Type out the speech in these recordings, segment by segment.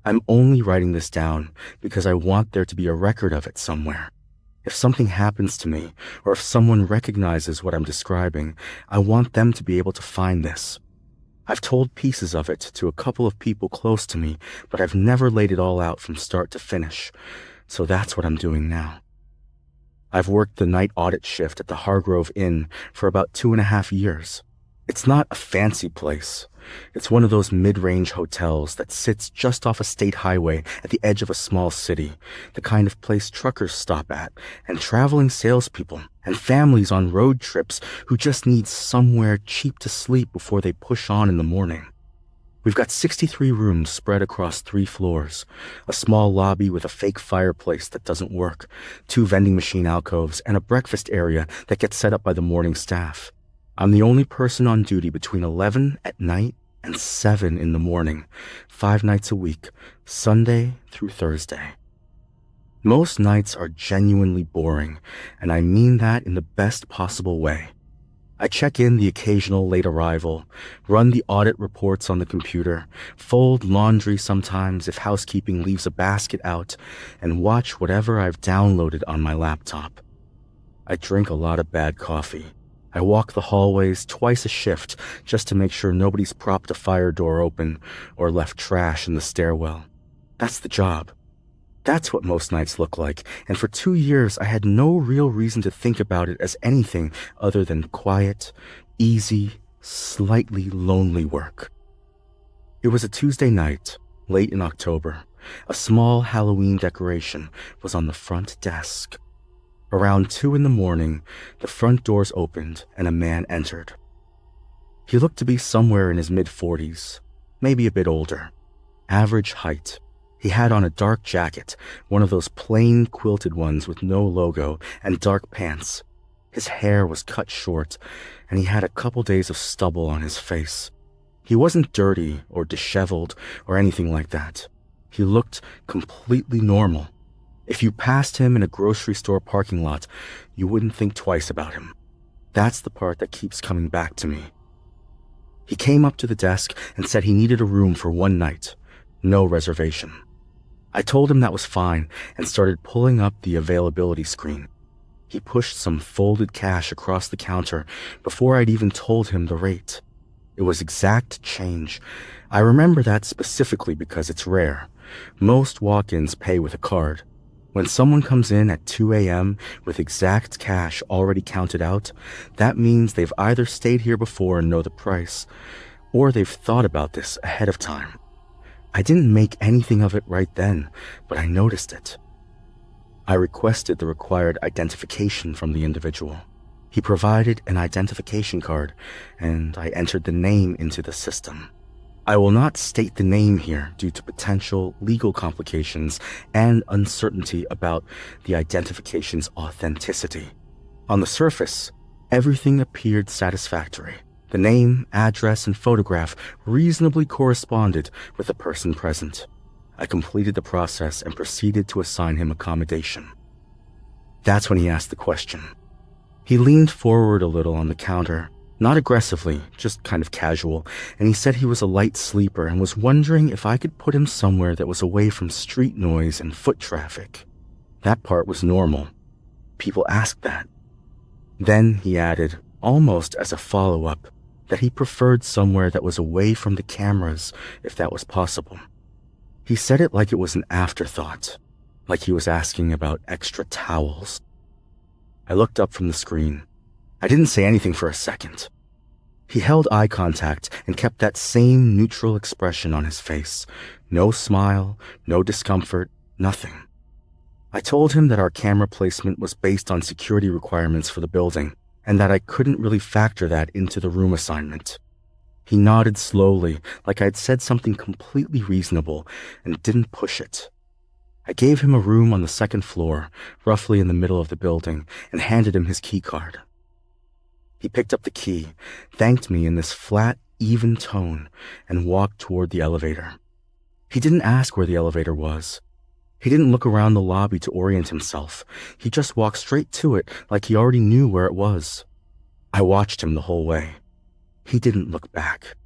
I'm only writing this down because I want there to be a record of it somewhere. If something happens to me, or if someone recognizes what I'm describing, I want them to be able to find this. I've told pieces of it to a couple of people close to me, but I've never laid it all out from start to finish, so that's what I'm doing now. I've worked the night audit shift at the Hargrove Inn for about 2.5 years. It's not a fancy place. It's one of those mid-range hotels that sits just off a state highway at the edge of a small city, the kind of place truckers stop at, and traveling salespeople, and families on road trips who just need somewhere cheap to sleep before they push on in the morning. We've got 63 rooms spread across 3 floors, a small lobby with a fake fireplace that doesn't work, 2 vending machine alcoves, and a breakfast area that gets set up by the morning staff. I'm the only person on duty between 11 at night and 7 in the morning, 5 nights a week, Sunday through Thursday. Most nights are genuinely boring, and I mean that in the best possible way. I check in the occasional late arrival, run the audit reports on the computer, fold laundry sometimes if housekeeping leaves a basket out, and watch whatever I've downloaded on my laptop. I drink a lot of bad coffee. I walk the hallways twice a shift just to make sure nobody's propped a fire door open or left trash in the stairwell. That's the job. That's what most nights look like, and for 2 years I had no real reason to think about it as anything other than quiet, easy, slightly lonely work. It was a Tuesday night, late in October. A small Halloween decoration was on the front desk. Around 2 in the morning, the front doors opened and a man entered. He looked to be somewhere in his mid-40s, maybe a bit older. Average height. He had on a dark jacket, one of those plain quilted ones with no logo, and dark pants. His hair was cut short, and he had a couple days of stubble on his face. He wasn't dirty or disheveled or anything like that. He looked completely normal. If you passed him in a grocery store parking lot, you wouldn't think twice about him. That's the part that keeps coming back to me. He came up to the desk and said he needed a room for 1 night. No reservation. I told him that was fine and started pulling up the availability screen. He pushed some folded cash across the counter before I'd even told him the rate. It was exact change. I remember that specifically because it's rare. Most walk-ins pay with a card. When someone comes in at 2 a.m. with exact cash already counted out, that means they've either stayed here before and know the price, or they've thought about this ahead of time. I didn't make anything of it right then, but I noticed it. I requested the required identification from the individual. He provided an identification card, and I entered the name into the system. I will not state the name here due to potential legal complications and uncertainty about the identification's authenticity. On the surface, everything appeared satisfactory. The name, address, and photograph reasonably corresponded with the person present. I completed the process and proceeded to assign him accommodation. That's when he asked the question. He leaned forward a little on the counter, not aggressively, just kind of casual, and he said he was a light sleeper and was wondering if I could put him somewhere that was away from street noise and foot traffic. That part was normal. People asked that. Then he added, almost as a follow-up, that he preferred somewhere that was away from the cameras if that was possible. He said it like it was an afterthought, like he was asking about extra towels. I looked up from the screen. I didn't say anything for a second. He held eye contact and kept that same neutral expression on his face. No smile, no discomfort, nothing. I told him that our camera placement was based on security requirements for the building, and that I couldn't really factor that into the room assignment. He nodded slowly, like I'd said something completely reasonable, and didn't push it. I gave him a room on the 2nd floor, roughly in the middle of the building, and handed him his key card. He picked up the key, thanked me in this flat, even tone, and walked toward the elevator. He didn't ask where the elevator was. He didn't look around the lobby to orient himself. He just walked straight to it like he already knew where it was. I watched him the whole way. He didn't look back.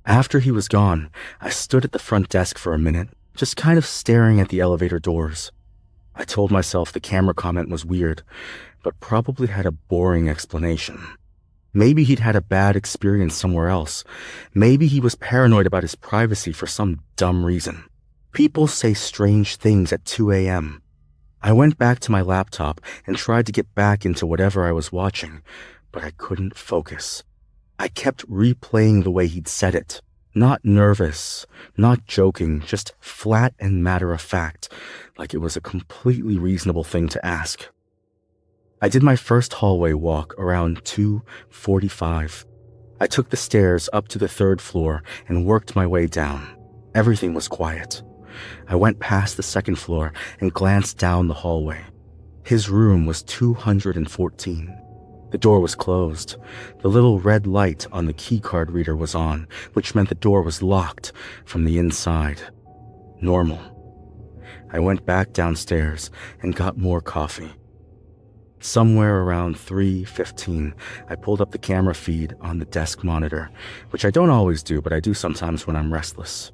After he was gone, I stood at the front desk for a minute, just kind of staring at the elevator doors. I told myself the camera comment was weird, but probably had a boring explanation. Maybe he'd had a bad experience somewhere else. Maybe he was paranoid about his privacy for some dumb reason. People say strange things at 2 a.m. I went back to my laptop and tried to get back into whatever I was watching, but I couldn't focus. I kept replaying the way he'd said it. Not nervous, not joking, just flat and matter-of-fact, like it was a completely reasonable thing to ask. I did my first hallway walk around 2:45. I took the stairs up to the 3rd floor and worked my way down. Everything was quiet. I went past the 2nd floor and glanced down the hallway. His room was 214. The door was closed. The little red light on the keycard reader was on, which meant the door was locked from the inside. Normal. I went back downstairs and got more coffee. Somewhere around 3:15, I pulled up the camera feed on the desk monitor, which I don't always do, but I do sometimes when I'm restless.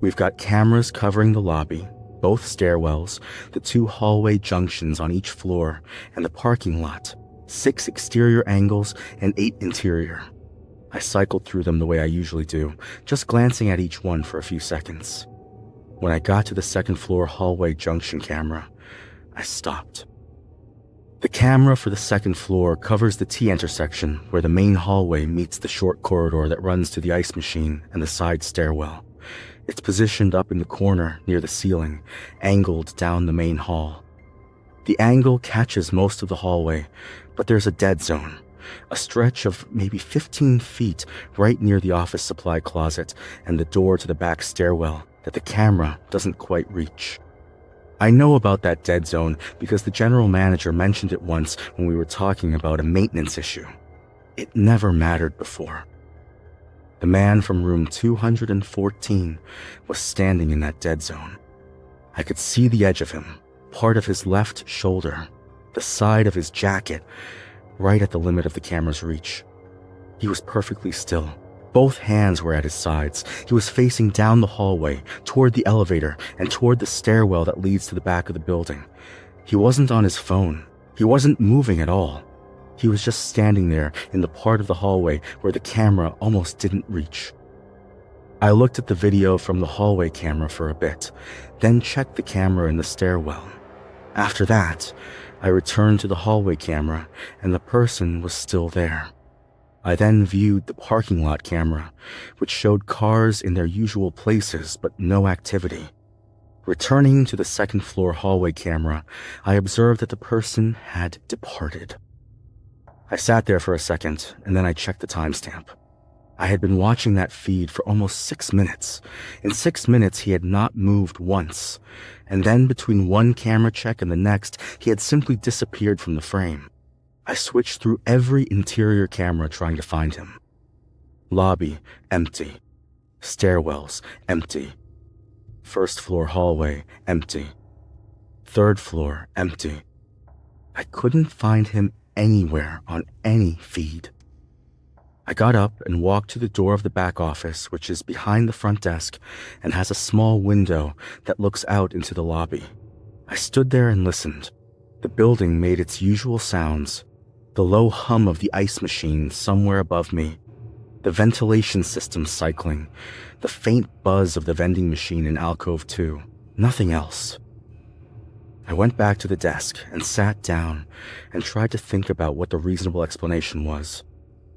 We've got cameras covering the lobby, both stairwells, the 2 hallway junctions on each floor, and the parking lot. 6 exterior angles and 8 interior. I cycled through them the way I usually do, just glancing at each one for a few seconds. When I got to the 2nd floor hallway junction camera, I stopped. The camera for the 2nd floor covers the T-intersection where the main hallway meets the short corridor that runs to the ice machine and the side stairwell. It's positioned up in the corner near the ceiling, angled down the main hall. The angle catches most of the hallway, but there's a dead zone, a stretch of maybe 15 feet right near the office supply closet and the door to the back stairwell that the camera doesn't quite reach. I know about that dead zone because the general manager mentioned it once when we were talking about a maintenance issue. It never mattered before. The man from room 214 was standing in that dead zone. I could see the edge of him, part of his left shoulder, the side of his jacket, right at the limit of the camera's reach. He was perfectly still. Both hands were at his sides. He was facing down the hallway, toward the elevator, and toward the stairwell that leads to the back of the building. He wasn't on his phone. He wasn't moving at all. He was just standing there in the part of the hallway where the camera almost didn't reach. I looked at the video from the hallway camera for a bit, then checked the camera in the stairwell. After that, I returned to the hallway camera, and the person was still there. I then viewed the parking lot camera, which showed cars in their usual places but no activity. Returning to the 2nd floor hallway camera, I observed that the person had departed. I sat there for a second, and then I checked the timestamp. I had been watching that feed for almost 6 minutes. In 6 minutes, he had not moved once. And then between one camera check and the next, he had simply disappeared from the frame. I switched through every interior camera trying to find him. Lobby, empty. Stairwells, empty. 1st floor hallway, empty. 3rd floor, empty. I couldn't find him anywhere on any feed. I got up and walked to the door of the back office, which is behind the front desk and has a small window that looks out into the lobby. I stood there and listened. The building made its usual sounds. The low hum of the ice machine somewhere above me, the ventilation system cycling, the faint buzz of the vending machine in alcove 2. Nothing else. I went back to the desk and sat down and tried to think about what the reasonable explanation was.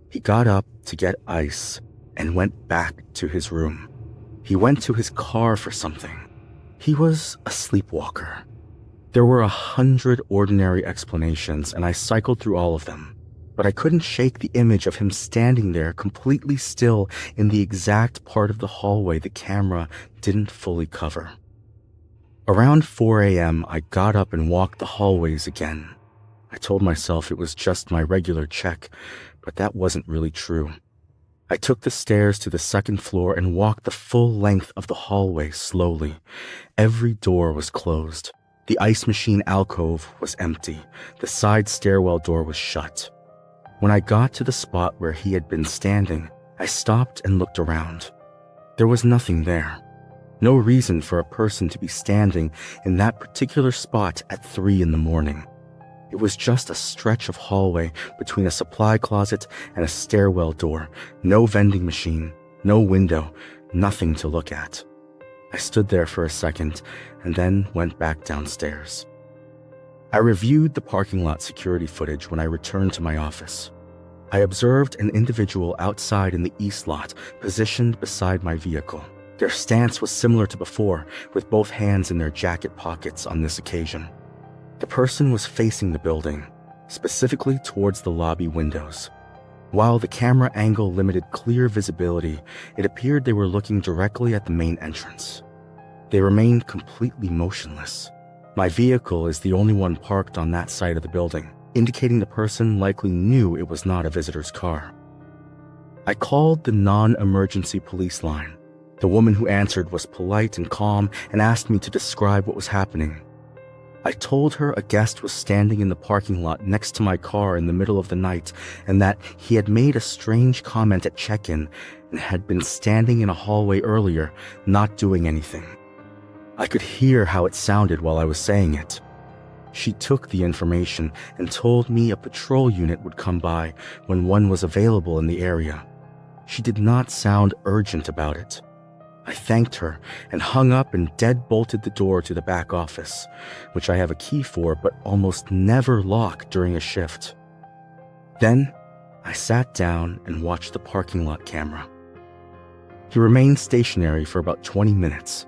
He got up to get ice and went back to his room. He went to his car for something. He was a sleepwalker. There were 100 ordinary explanations, and I cycled through all of them. But I couldn't shake the image of him standing there completely still in the exact part of the hallway the camera didn't fully cover. Around 4 a.m., I got up and walked the hallways again. I told myself it was just my regular check, but that wasn't really true. I took the stairs to the 2nd floor and walked the full length of the hallway slowly. Every door was closed. The ice machine alcove was empty. The side stairwell door was shut. When I got to the spot where he had been standing, I stopped and looked around. There was nothing there. No reason for a person to be standing in that particular spot at 3 in the morning. It was just a stretch of hallway between a supply closet and a stairwell door. No vending machine, no window, nothing to look at. I stood there for a second and then went back downstairs. I reviewed the parking lot security footage when I returned to my office. I observed an individual outside in the east lot, positioned beside my vehicle. Their stance was similar to before, with both hands in their jacket pockets on this occasion. The person was facing the building, specifically towards the lobby windows. While the camera angle limited clear visibility, it appeared they were looking directly at the main entrance. They remained completely motionless. My vehicle is the only one parked on that side of the building, indicating the person likely knew it was not a visitor's car. I called the non-emergency police line. The woman who answered was polite and calm and asked me to describe what was happening. I told her a guest was standing in the parking lot next to my car in the middle of the night and that he had made a strange comment at check-in and had been standing in a hallway earlier, not doing anything. I could hear how it sounded while I was saying it. She took the information and told me a patrol unit would come by when one was available in the area. She did not sound urgent about it. I thanked her and hung up and deadbolted the door to the back office, which I have a key for but almost never lock during a shift. Then, I sat down and watched the parking lot camera. He remained stationary for about 20 minutes.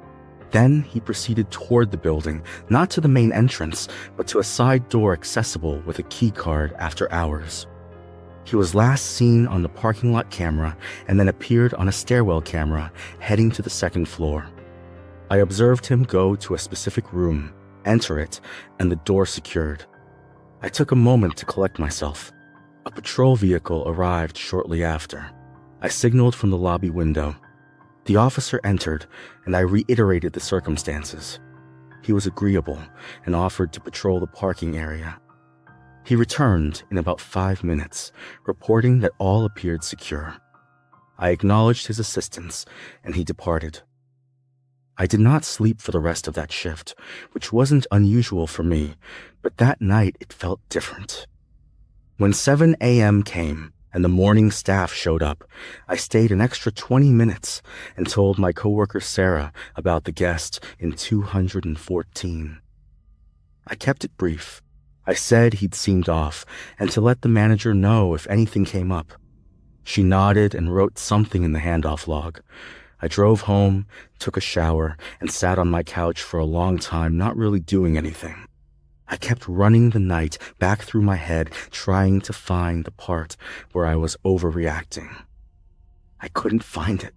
Then he proceeded toward the building, not to the main entrance, but to a side door accessible with a key card after hours. He was last seen on the parking lot camera and then appeared on a stairwell camera heading to the second floor. I observed him go to a specific room, enter it, and the door secured. I took a moment to collect myself. A patrol vehicle arrived shortly after. I signaled from the lobby window. The officer entered, and I reiterated the circumstances. He was agreeable and offered to patrol the parking area. He returned in about 5 minutes, reporting that all appeared secure. I acknowledged his assistance, and he departed. I did not sleep for the rest of that shift, which wasn't unusual for me, but that night it felt different. When 7 a.m. came, and the morning staff showed up, I stayed an extra 20 minutes and told my coworker Sarah about the guest in 214. I kept it brief. I said he'd seemed off and to let the manager know if anything came up. She nodded and wrote something in the handoff log. I drove home, took a shower, and sat on my couch for a long time, not really doing anything. I kept running the night back through my head, trying to find the part where I was overreacting. I couldn't find it.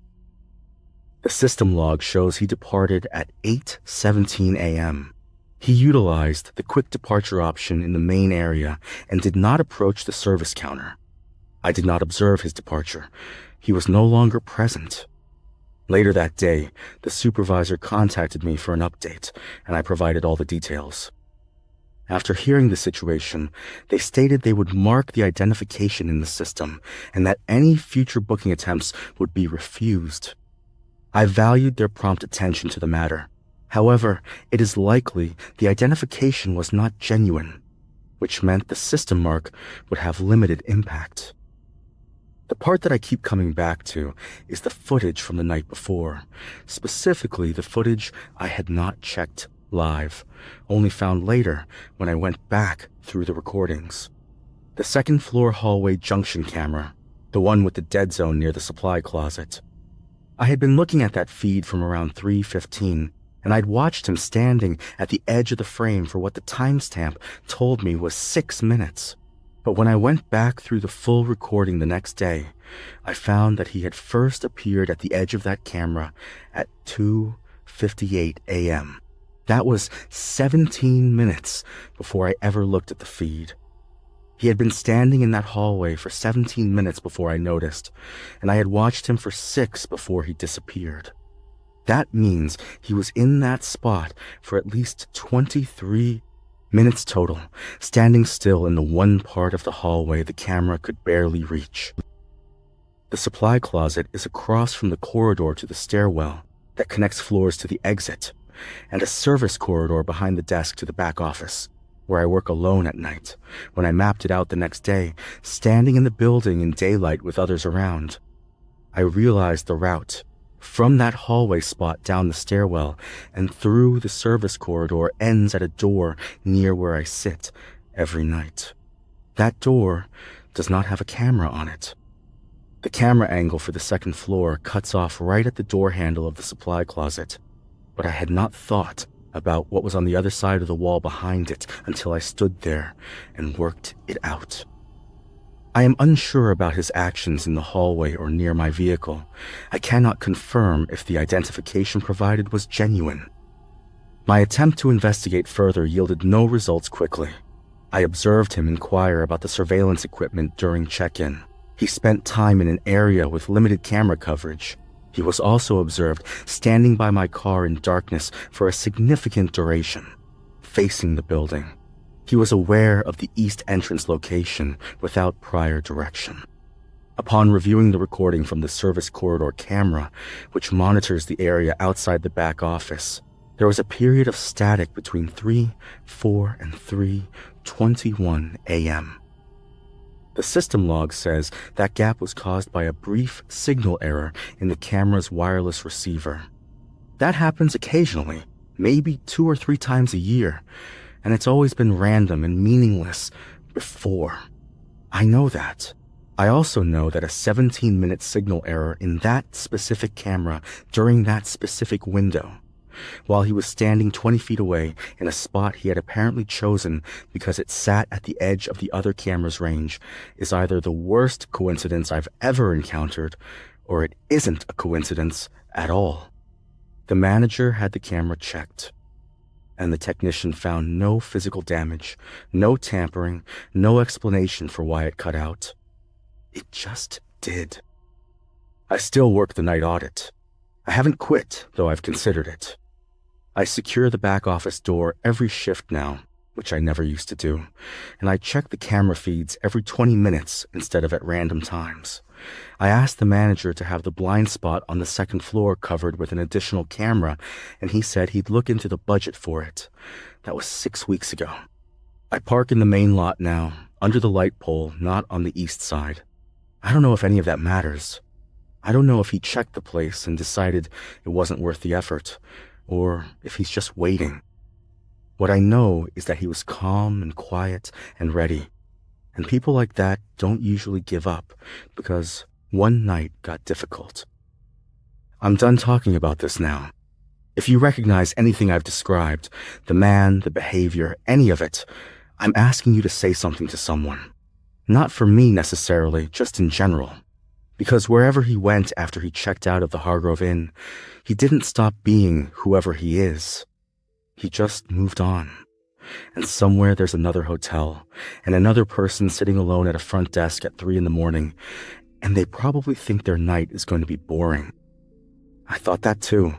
The system log shows he departed at 8:17 a.m. He utilized the quick departure option in the main area and did not approach the service counter. I did not observe his departure. He was no longer present. Later that day, the supervisor contacted me for an update, and I provided all the details. After hearing the situation, they stated they would mark the identification in the system and that any future booking attempts would be refused. I valued their prompt attention to the matter. However, it is likely the identification was not genuine, which meant the system mark would have limited impact. The part that I keep coming back to is the footage from the night before, specifically the footage I had not checked live, only found later when I went back through the recordings. The second floor hallway junction camera, the one with the dead zone near the supply closet. I had been looking at that feed from around 3:15, and I'd watched him standing at the edge of the frame for what the timestamp told me was 6 minutes. But when I went back through the full recording the next day, I found that he had first appeared at the edge of that camera at 2:58 a.m. That was 17 minutes before I ever looked at the feed. He had been standing in that hallway for 17 minutes before I noticed, and I had watched him for 6 before he disappeared. That means he was in that spot for at least 23 minutes total, standing still in the one part of the hallway the camera could barely reach. The supply closet is across from the corridor to the stairwell. that connects floors to the exit, and a service corridor behind the desk to the back office, where I work alone at night. When I mapped it out the next day, standing in the building in daylight with others around, I realized the route from that hallway spot down the stairwell and through the service corridor ends at a door near where I sit every night. That door does not have a camera on it. The camera angle for the second floor cuts off right at the door handle of the supply closet, but I had not thought about what was on the other side of the wall behind it until I stood there and worked it out. I am unsure about his actions in the hallway or near my vehicle. I cannot confirm if the identification provided was genuine. My attempt to investigate further yielded no results quickly. I observed him inquire about the surveillance equipment during check-in. He spent time in an area with limited camera coverage. He was also observed standing by my car in darkness for a significant duration, facing the building. He was aware of the east entrance location without prior direction. Upon reviewing the recording from the service corridor camera, which monitors the area outside the back office, there was a period of static between 3:04 and 3:21 a.m. The system log says that gap was caused by a brief signal error in the camera's wireless receiver. That happens occasionally, maybe 2 or 3 times a year, and it's always been random and meaningless before. I know that. I also know that a 17-minute signal error in that specific camera during that specific window, while he was standing 20 feet away in a spot he had apparently chosen because it sat at the edge of the other camera's range, is either the worst coincidence I've ever encountered, or it isn't a coincidence at all. The manager had the camera checked, and the technician found no physical damage, no tampering, no explanation for why it cut out. It just did. I still work the night audit. I haven't quit, though I've considered it. I secure the back office door every shift now, which I never used to do, and I check the camera feeds every 20 minutes instead of at random times. I asked the manager to have the blind spot on the second floor covered with an additional camera, and he said he'd look into the budget for it. That was 6 weeks ago. I park in the main lot now, under the light pole, not on the east side. I don't know if any of that matters. I don't know if he checked the place and decided it wasn't worth the effort, or if he's just waiting. What I know is that he was calm and quiet and ready. And people like that don't usually give up because one night got difficult. I'm done talking about this now. If you recognize anything I've described, the man, the behavior, any of it, I'm asking you to say something to someone. Not for me necessarily, just in general. Because wherever he went after he checked out of the Hargrove Inn, he didn't stop being whoever he is. He just moved on. And somewhere there's another hotel, and another person sitting alone at a front desk at 3 a.m, and they probably think their night is going to be boring. I thought that too.